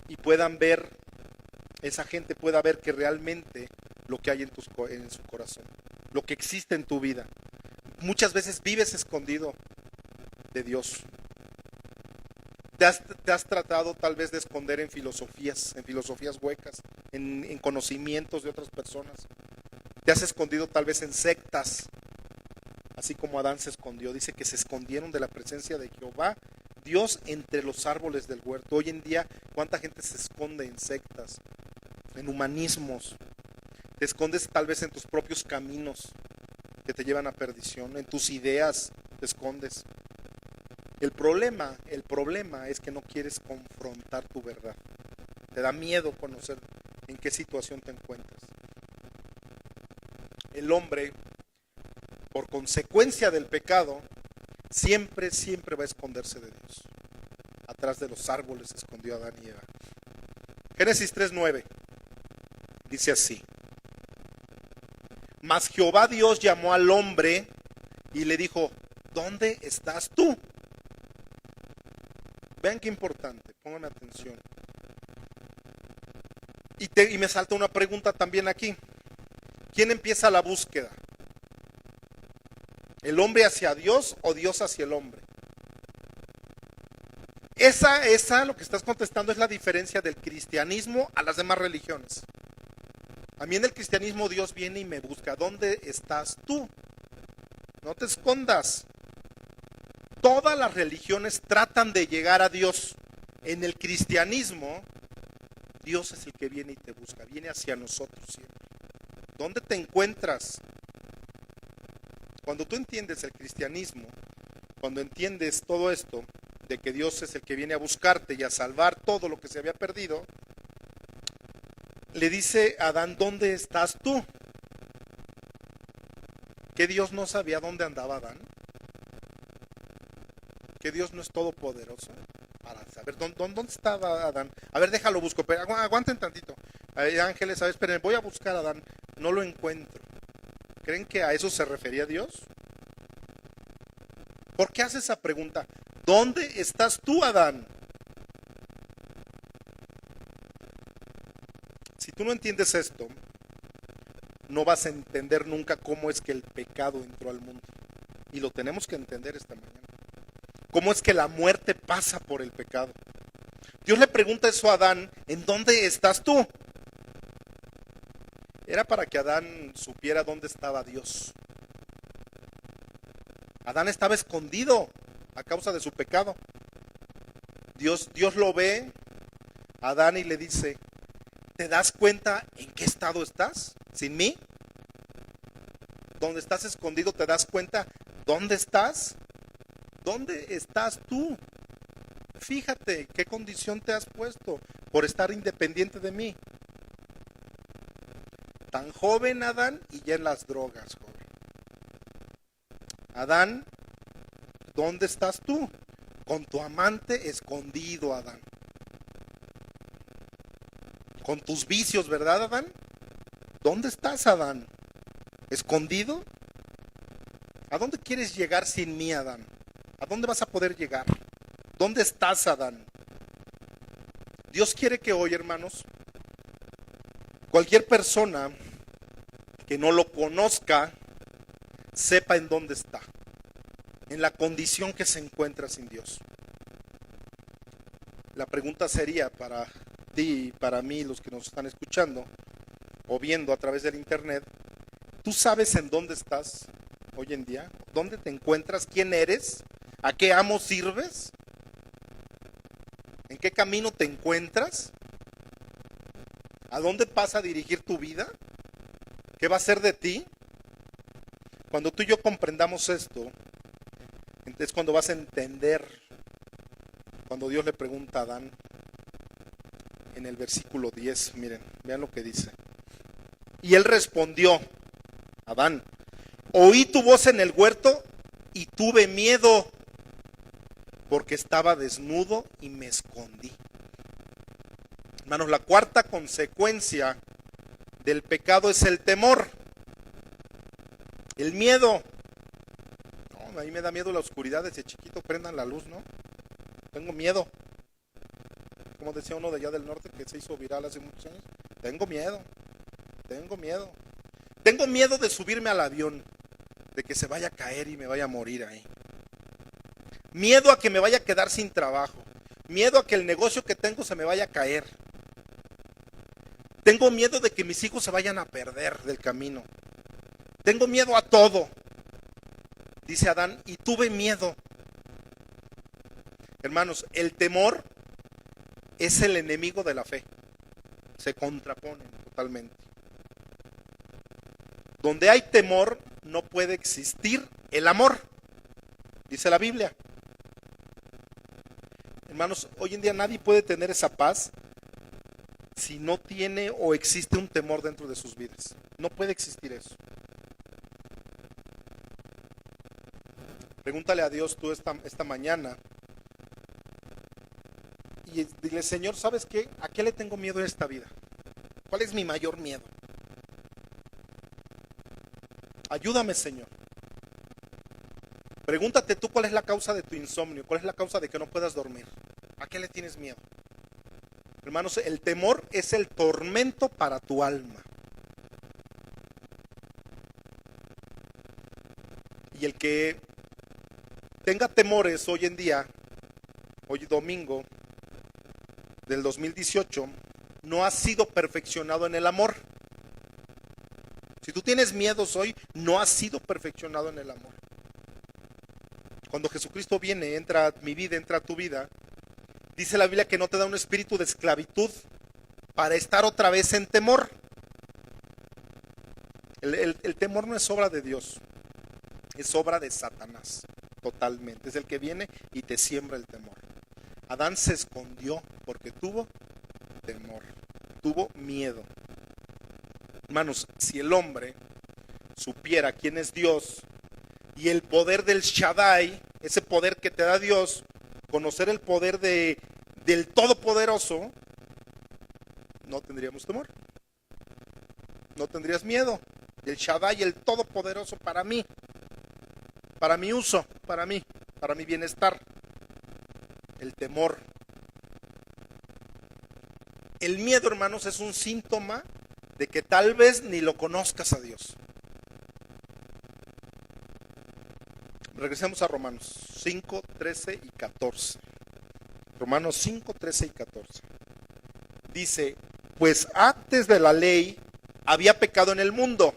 y puedan ver, esa gente pueda ver que realmente lo que hay en su corazón, lo que existe en tu vida. Muchas veces vives escondido de Dios. Te has tratado tal vez de esconder en filosofías huecas, en conocimientos de otras personas. Te has escondido tal vez en sectas. así como Adán se escondió. Dice que se escondieron de la presencia de Jehová, Dios, entre los árboles del huerto. Hoy en día, ¿cuánta gente se esconde en sectas, en humanismos? Te escondes tal vez en tus propios caminos que te llevan a perdición, en tus ideas te escondes. El problema es que no quieres confrontar tu verdad. Te da miedo conocer en qué situación te encuentras. El hombre, por consecuencia del pecado, siempre va a esconderse de Dios. Atrás de los árboles se escondió Adán y Eva. Génesis 3:9 dice así: Mas Jehová Dios llamó al hombre y le dijo: ¿dónde estás tú? Vean qué importante, pónganme atención. Y me salta una pregunta también aquí. ¿Quién empieza la búsqueda? ¿El hombre hacia Dios o Dios hacia el hombre? Esa lo que estás contestando es la diferencia del cristianismo a las demás religiones. A mí en el cristianismo Dios viene y me busca. ¿Dónde estás tú? No te escondas. Todas las religiones tratan de llegar a Dios. En el cristianismo, Dios es el que viene y te busca. Viene hacia nosotros siempre. ¿Dónde te encuentras? Cuando tú entiendes el cristianismo, cuando entiendes todo esto, de que Dios es el que viene a buscarte y a salvar todo lo que se había perdido, le dice a Adán: ¿dónde estás tú? ¿Que Dios no sabía dónde andaba Adán? ¿Que Dios no es todopoderoso para saber dónde estaba Adán? A ver, déjalo busco, pero aguanten tantito. Ángeles, a ver, esperen, voy a buscar a Adán, no lo encuentro. ¿Creen que a eso se refería Dios? ¿Por qué hace esa pregunta? ¿Dónde estás tú, Adán? Si tú no entiendes esto, no vas a entender nunca cómo es que el pecado entró al mundo. Y lo tenemos que entender esta mañana. ¿Cómo es que la muerte pasa por el pecado? Dios le pregunta eso a Adán: ¿en dónde estás tú? Era para que Adán supiera dónde estaba Dios. Adán estaba escondido a causa de su pecado. Dios lo ve a Adán y le dice: ¿te das cuenta en qué estado estás sin mí? ¿Dónde estás escondido? ¿Te das cuenta dónde estás? ¿Dónde estás tú? Fíjate qué condición te has puesto por estar independiente de mí. Tan joven Adán y ya en las drogas, joven. Adán, ¿dónde estás tú? Con tu amante escondido, Adán. Con tus vicios, ¿verdad, Adán? ¿Dónde estás, Adán? ¿Escondido? ¿A dónde quieres llegar sin mí, Adán? ¿A dónde vas a poder llegar? ¿Dónde estás, Adán? Dios quiere que hoy, hermanos, cualquier persona que no lo conozca sepa en dónde está, en la condición que se encuentra sin Dios. La pregunta sería para ti y para mí, los que nos están escuchando o viendo a través del internet: ¿tú sabes en dónde estás hoy en día? ¿Dónde te encuentras? ¿Quién eres? ¿A qué amo sirves? ¿En qué camino te encuentras? ¿A dónde vas a dirigir tu vida? ¿Qué va a ser de ti? Cuando tú y yo comprendamos esto, es cuando vas a entender. Cuando Dios le pregunta a Adán en el versículo 10, miren, vean lo que dice. Y él respondió: Adán, oí tu voz en el huerto y tuve miedo, porque estaba desnudo y me escondí. Hermanos, la cuarta consecuencia del pecado es el temor, el miedo. No, a mí me da miedo la oscuridad. Desde chiquito prendan la luz, ¿no? Tengo miedo. Como decía uno de allá del norte que se hizo viral hace muchos años. Tengo miedo. Tengo miedo. Tengo miedo de subirme al avión, de que se vaya a caer y me vaya a morir ahí. Miedo a que me vaya a quedar sin trabajo. Miedo a que el negocio que tengo se me vaya a caer. Tengo miedo de que mis hijos se vayan a perder del camino. Tengo miedo a todo. Dice Adán, y tuve miedo. Hermanos, el temor es el enemigo de la fe. Se contraponen totalmente. Donde hay temor no puede existir el amor, dice la Biblia. Hermanos, hoy en día nadie puede tener esa paz si no tiene o existe un temor dentro de sus vidas. No puede existir eso. Pregúntale a Dios tú esta mañana y dile, Señor, ¿sabes qué? ¿A qué le tengo miedo en esta vida? ¿Cuál es mi mayor miedo? Ayúdame, Señor. Pregúntate tú cuál es la causa de tu insomnio, cuál es la causa de que no puedas dormir. ¿A qué le tienes miedo? Hermanos, el temor es el tormento para tu alma. Y el que tenga temores hoy en día, hoy domingo del 2018, no ha sido perfeccionado en el amor. Si tú tienes miedos hoy, no has sido perfeccionado en el amor. Cuando Jesucristo viene, entra a mi vida, entra a tu vida, dice la Biblia que no te da un espíritu de esclavitud para estar otra vez en temor. El temor no es obra de Dios, es obra de Satanás, totalmente. Es el que viene y te siembra el temor. Adán se escondió porque tuvo temor, tuvo miedo. Hermanos, si el hombre supiera quién es Dios y el poder del Shaddai, ese poder que te da Dios, conocer el poder del Todopoderoso, no tendríamos temor, no tendrías miedo. El Shaddai, el Todopoderoso para mí, para mi uso, para mi bienestar. El temor. El miedo, hermanos, es un síntoma de que tal vez ni lo conozcas a Dios. Regresemos a Romanos 5, 13 y 14. Romanos 5, 13 y 14. Dice, pues antes de la ley había pecado en el mundo,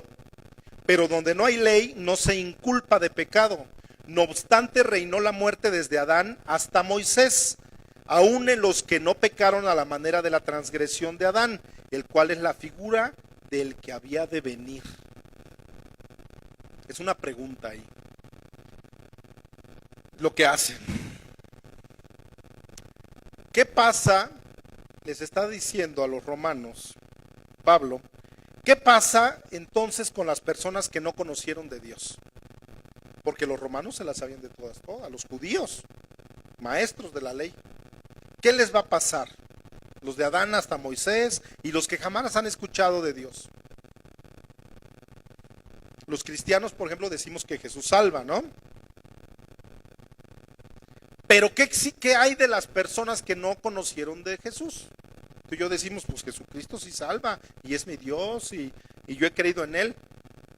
pero donde no hay ley no se inculpa de pecado. No obstante, reinó la muerte desde Adán hasta Moisés, aun en los que no pecaron a la manera de la transgresión de Adán, el cual es la figura del que había de venir. Es una pregunta ahí. Lo que hacen. ¿Qué pasa? Les está diciendo a los romanos, Pablo, ¿qué pasa entonces con las personas que no conocieron de Dios? Porque los romanos se las sabían de todas, los judíos, maestros de la ley. ¿Qué les va a pasar? Los de Adán hasta Moisés y los que jamás han escuchado de Dios. Los cristianos, por ejemplo, decimos que Jesús salva, ¿no? Pero ¿qué hay de las personas que no conocieron de Jesús? Tú y yo decimos, pues Jesucristo sí salva y es mi Dios y yo he creído en Él.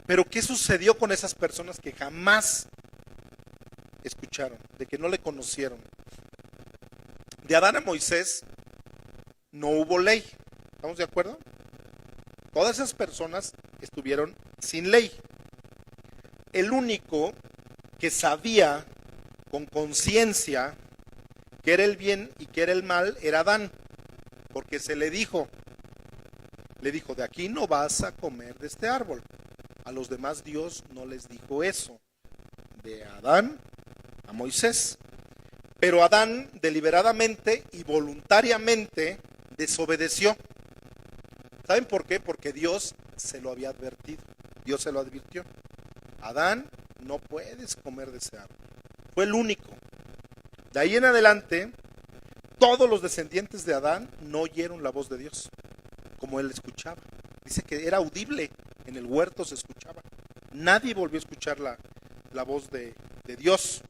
Pero ¿qué sucedió con esas personas que jamás escucharon, de que no le conocieron? De Adán a Moisés no hubo ley, ¿estamos de acuerdo? Todas esas personas estuvieron sin ley. El único que sabía con conciencia que era el bien y que era el mal era Adán, porque se le dijo, de aquí no vas a comer de este árbol. A los demás Dios no les dijo eso, de Adán a Moisés. Pero Adán deliberadamente y voluntariamente desobedeció. ¿Saben por qué? Porque Dios se lo había advertido, Dios se lo advirtió. Adán, no puedes comer de ese árbol. Fue el único. De ahí en adelante, todos los descendientes de Adán no oyeron la voz de Dios, como él escuchaba. Dice que era audible, en el huerto se escuchaba. Nadie volvió a escuchar la voz de Dios.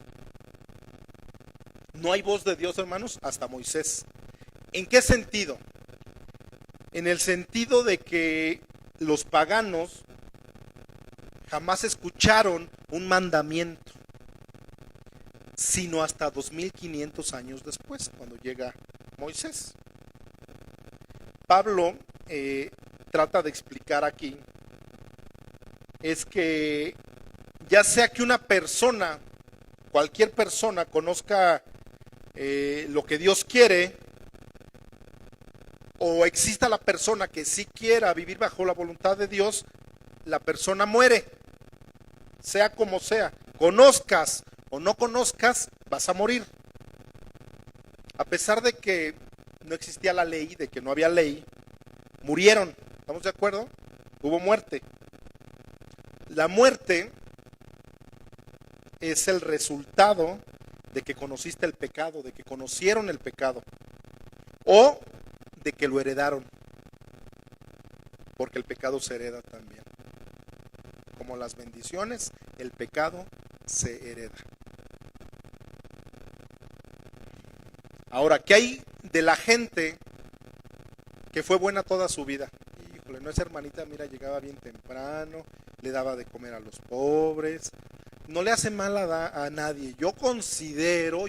No hay voz de Dios, hermanos, hasta Moisés. ¿En qué sentido? En el sentido de que los paganos jamás escucharon un mandamiento, sino hasta 2500 años después, cuando llega Moisés. Pablo trata de explicar aquí es que ya sea que una persona, cualquier persona, conozca lo que Dios quiere, o exista la persona que sí quiera vivir bajo la voluntad de Dios, la persona muere, sea como sea. Conozcas o no conozcas, vas a morir. A pesar de que no existía la ley, de que no había ley, murieron. ¿Estamos de acuerdo? Hubo muerte. La muerte es el resultado de que conociste el pecado, de que conocieron el pecado, o de que lo heredaron, porque el pecado se hereda también. Como las bendiciones, el pecado se hereda. Ahora, ¿qué hay de la gente que fue buena toda su vida? Híjole, no, esa hermanita, mira, llegaba bien temprano, le daba de comer a los pobres, no le hace mal a nadie. Yo considero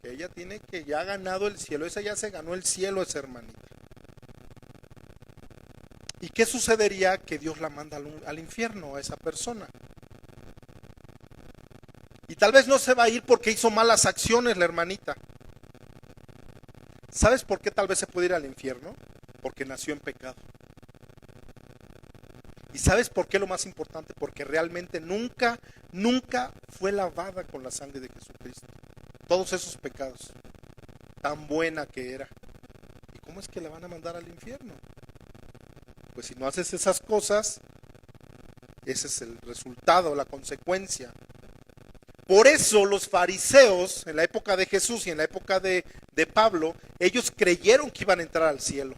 que ella tiene que ya ha ganado el cielo, esa ya se ganó el cielo, esa hermanita. ¿Y qué sucedería? Que Dios la manda al infierno a esa persona. Y tal vez no se va a ir porque hizo malas acciones la hermanita. ¿Sabes por qué tal vez se puede ir al infierno? Porque nació en pecado. ¿Y sabes por qué lo más importante? Porque realmente nunca fue lavada con la sangre de Jesucristo. Todos esos pecados. Tan buena que era. ¿Y cómo es que la van a mandar al infierno? Pues si no haces esas cosas, ese es el resultado, la consecuencia. Por eso los fariseos, en la época de Jesús y en la época de Pablo, ellos creyeron que iban a entrar al cielo.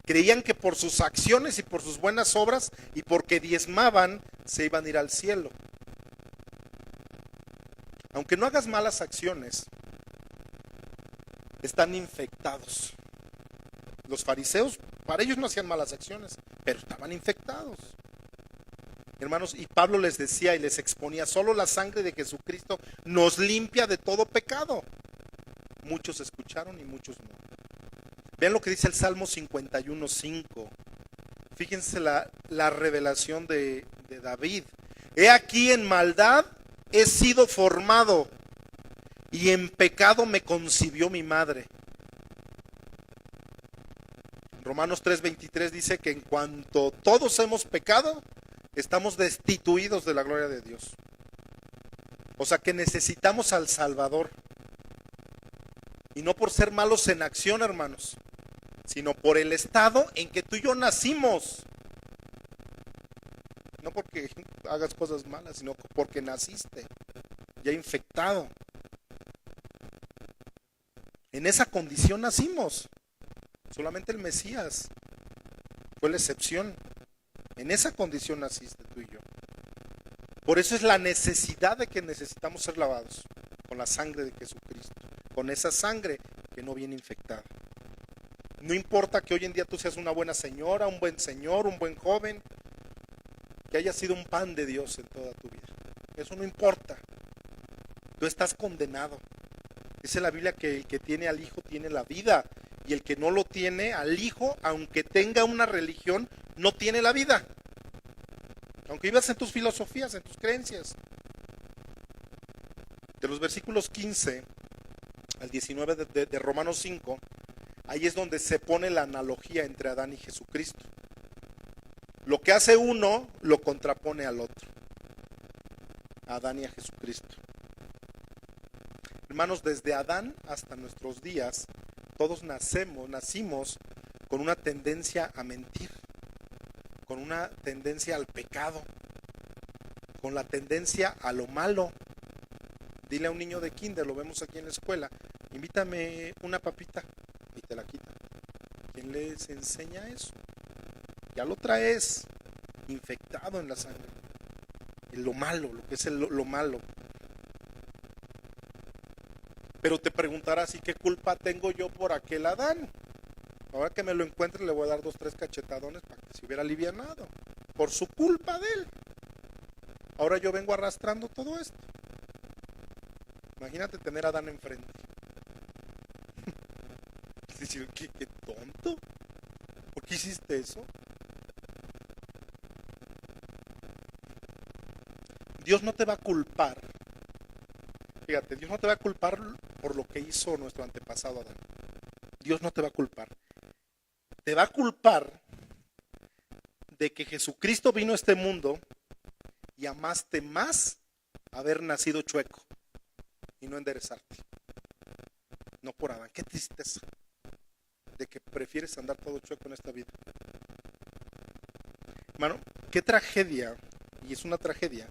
Creían que por sus acciones y por sus buenas obras y porque diezmaban, se iban a ir al cielo. Aunque no hagas malas acciones, están infectados. Los fariseos, para ellos no hacían malas acciones, pero estaban infectados. Hermanos, y Pablo les decía y les exponía, solo la sangre de Jesucristo nos limpia de todo pecado. Muchos escucharon y muchos no. Vean lo que dice el Salmo 51:5. Fíjense la revelación de David. He aquí en maldad he sido formado y en pecado me concibió mi madre. Romanos 3:23 dice que en cuanto todos hemos pecado, estamos destituidos de la gloria de Dios. O sea que necesitamos al Salvador. Y no por ser malos en acción, hermanos, sino por el estado en que tú y yo nacimos. No porque hagas cosas malas, sino porque naciste ya infectado. En esa condición nacimos. Solamente el Mesías fue la excepción. En esa condición naciste tú y yo. Por eso es la necesidad de que necesitamos ser lavados con la sangre de Jesucristo, con esa sangre que no viene infectada. No importa que hoy en día tú seas una buena señora, un buen señor, un buen joven, que hayas sido un pan de Dios en toda tu vida. Eso no importa. Tú estás condenado. Dice la Biblia que el que tiene al Hijo tiene la vida, y el que no lo tiene al Hijo, aunque tenga una religión, no tiene la vida. Aunque vivas en tus filosofías, en tus creencias. De los versículos 15 al 19 de Romanos 5, ahí es donde se pone la analogía entre Adán y Jesucristo. Lo que hace uno lo contrapone al otro, a Adán y a Jesucristo. Hermanos, desde Adán hasta nuestros días, todos nacimos con una tendencia a mentir, con una tendencia al pecado, con la tendencia a lo malo. Dile a un niño de kinder, lo vemos aquí en la escuela, invítame una papita y te la quita. ¿Quién les enseña eso? Ya lo traes infectado en la sangre. En lo malo, lo que es lo malo. Pero te preguntarás, ¿y qué culpa tengo yo por aquel Adán? Ahora que me lo encuentre le voy a dar 2, 3 cachetadones para que se hubiera alivianado. Por su culpa de él. Ahora yo vengo arrastrando todo esto. Imagínate tener a Adán enfrente. Decir, ¿qué tonto? ¿Por qué hiciste eso? Dios no te va a culpar. Fíjate, Dios no te va a culpar por lo que hizo nuestro antepasado Adán. Dios no te va a culpar. Te va a culpar de que Jesucristo vino a este mundo y amaste más haber nacido chueco y no enderezarte. No por Adán. Qué tristeza de que prefieres andar todo chueco en esta vida. Hermano, qué tragedia, y es una tragedia,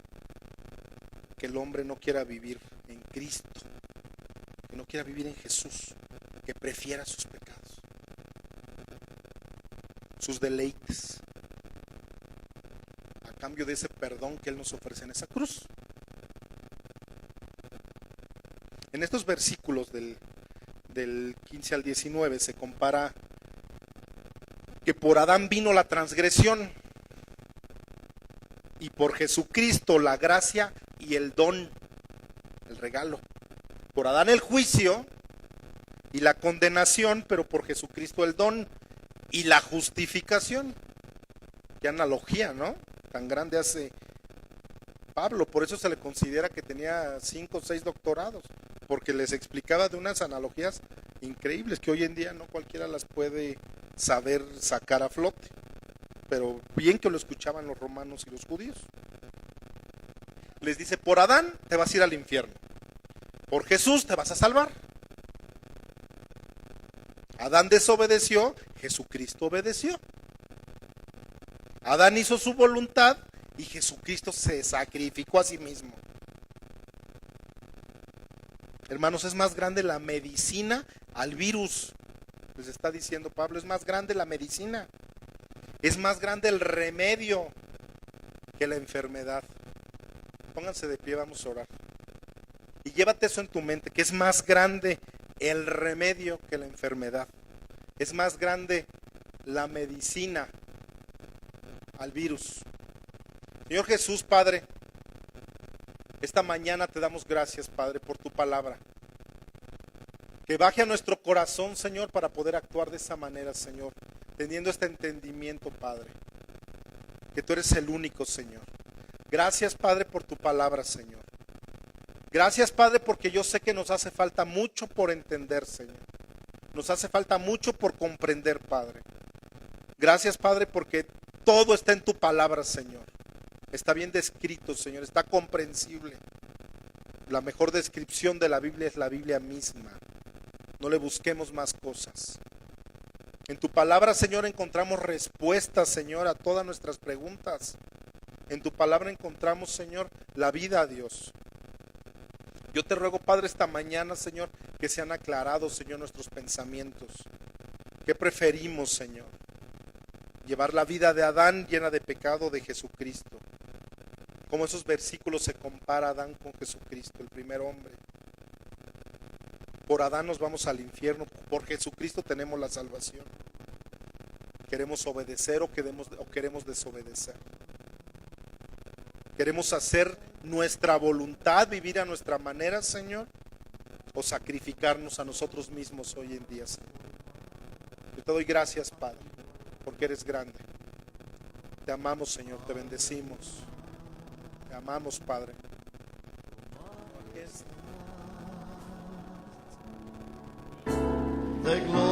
que el hombre no quiera vivir en Cristo, que no quiera vivir en Jesús, que prefiera sus pecados, sus deleites, a cambio de ese perdón que Él nos ofrece en esa cruz. En estos versículos del 15 al 19 se compara que por Adán vino la transgresión y por Jesucristo la gracia y el don, el regalo. Por Adán el juicio y la condenación, pero por Jesucristo el don y la justificación. Qué analogía, ¿no? Tan grande hace Pablo, por eso se le considera que tenía 5 o 6 doctorados, porque les explicaba de unas analogías increíbles que hoy en día no cualquiera las puede saber sacar a flote, pero bien que lo escuchaban los romanos y los judíos. Les dice, por Adán te vas a ir al infierno, por Jesús te vas a salvar. Adán desobedeció, Jesucristo obedeció. Adán hizo su voluntad y Jesucristo se sacrificó a sí mismo. Hermanos, es más grande la medicina al virus. Les está diciendo Pablo, es más grande la medicina. Es más grande el remedio que la enfermedad. Pónganse de pie, vamos a orar. Y llévate eso en tu mente, que es más grande el remedio que la enfermedad. Es más grande la medicina al virus. Señor Jesús, Padre, esta mañana te damos gracias, Padre, por tu palabra. Que baje a nuestro corazón, Señor, para poder actuar de esa manera, Señor, teniendo este entendimiento, Padre, que tú eres el único, Señor. Gracias, Padre, por tu palabra, Señor. Gracias, Padre, porque yo sé que nos hace falta mucho por entender, Señor. Nos hace falta mucho por comprender, Padre. Gracias, Padre, porque todo está en tu palabra, Señor. Está bien descrito, Señor, está comprensible. La mejor descripción de la Biblia es la Biblia misma. No le busquemos más cosas. En tu palabra, Señor, encontramos respuestas, Señor, a todas nuestras preguntas. En tu palabra encontramos, Señor, la vida a Dios. Yo te ruego, Padre, esta mañana, Señor, que sean aclarados, Señor, nuestros pensamientos. ¿Qué preferimos, Señor? Llevar la vida de Adán llena de pecado, de Jesucristo. Como esos versículos se compara Adán con Jesucristo, el primer hombre. Por Adán nos vamos al infierno, por Jesucristo tenemos la salvación. ¿Queremos obedecer o queremos desobedecer? ¿Queremos hacer nuestra voluntad, vivir a nuestra manera, Señor? ¿O sacrificarnos a nosotros mismos hoy en día, Señor? Yo te doy gracias, Padre, porque eres grande. Te amamos, Señor, te bendecimos. Te amamos, Padre. The glory